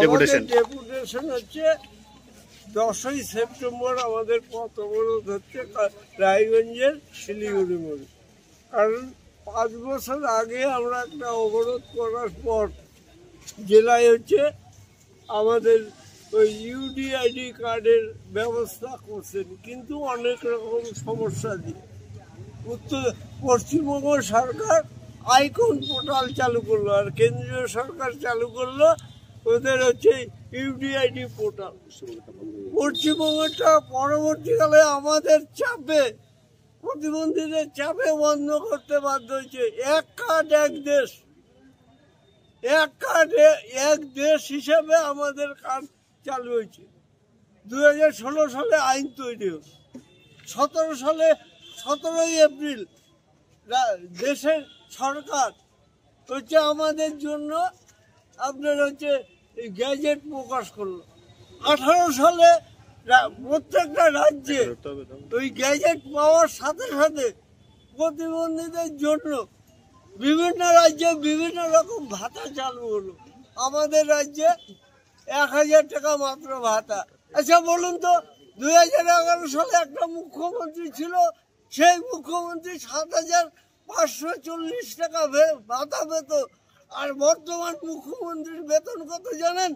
Deputation হচ্ছে 10ই September আমাদের পথ অবরোধ হচ্ছে রায়গঞ্জের শিলিগুড়ি মোড়ে। কারণ 5 বছর আগে আমরা একটা অবরোধ করার পর জেলায় হচ্ছে আমাদের ওই ইউডিআইডি কার্ডের ব্যবস্থা করছেন, কিন্তু অনেক রকম সমস্যা দিয়ে পশ্চিমবঙ্গ সরকার আইকন পোর্টাল চালু করলো, আর কেন্দ্রীয় সরকার চালু করলো ওদের হচ্ছে ইউডিআইডি পোর্টাল। পশ্চিমবঙ্গটা পরবর্তীকালে আমাদের চাপে, প্রতিবন্ধীদের চাপে বন্ধ করতে বাধ্য হয়েছে। এক কার্ড এক দেশ, এক কার্ড এক দেশ হিসেবে আমাদের কার্ড চালু হয়েছে। 2016 সালে আইন তৈরি হয়েছে। 17 সালে 17ই এপ্রিল দেশের সরকার হচ্ছে আমাদের জন্য আপনার হচ্ছে গ্যাজেট প্রকাশ করলো। 18 সালে প্রত্যেকটা রাজ্যে ওই গ্যাজেট পাওয়ার সাথে সাথে প্রতিবন্ধীদের জন্য বিভিন্ন রাজ্যে বিভিন্ন রকম ভাতা চালু হলো। আমাদের রাজ্যে 1000 টাকা মাত্র ভাতা। আচ্ছা বলুন তো, 2011 সালে একটা মুখ্যমন্ত্রী ছিল, সেই মুখ্যমন্ত্রী 7540 টাকা ভাতা পেত। আর বর্তমান মুখ্যমন্ত্রীর বেতন কত জানেন?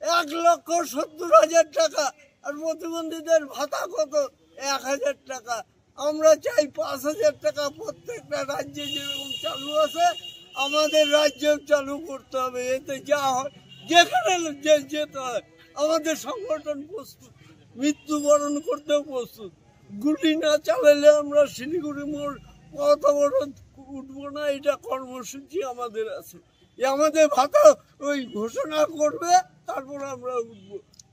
1,70,000 টাকা। আর প্রতিবন্ধীদের ভাতা কত? 1000 টাকা। আমরা চাই 5000 টাকা প্রত্যেকটা রাজ্যে যেরকম চালু আছে আমাদের রাজ্যেও চালু করতে হবে। এতে যা হয়, যেখানে যেতে হয় আমাদের সংগঠন প্রস্তুত, মৃত্যুবরণ করতেও প্রস্তুত। গুলি না চালালে আমরা শিলিগুড়ি মোড় পথ অবরোধ উঠবো না, এটা কর্মসূচি আমাদের আছে। আমাদের ভাতা ওই ঘোষণা করবে, তারপর আমরা উঠবো।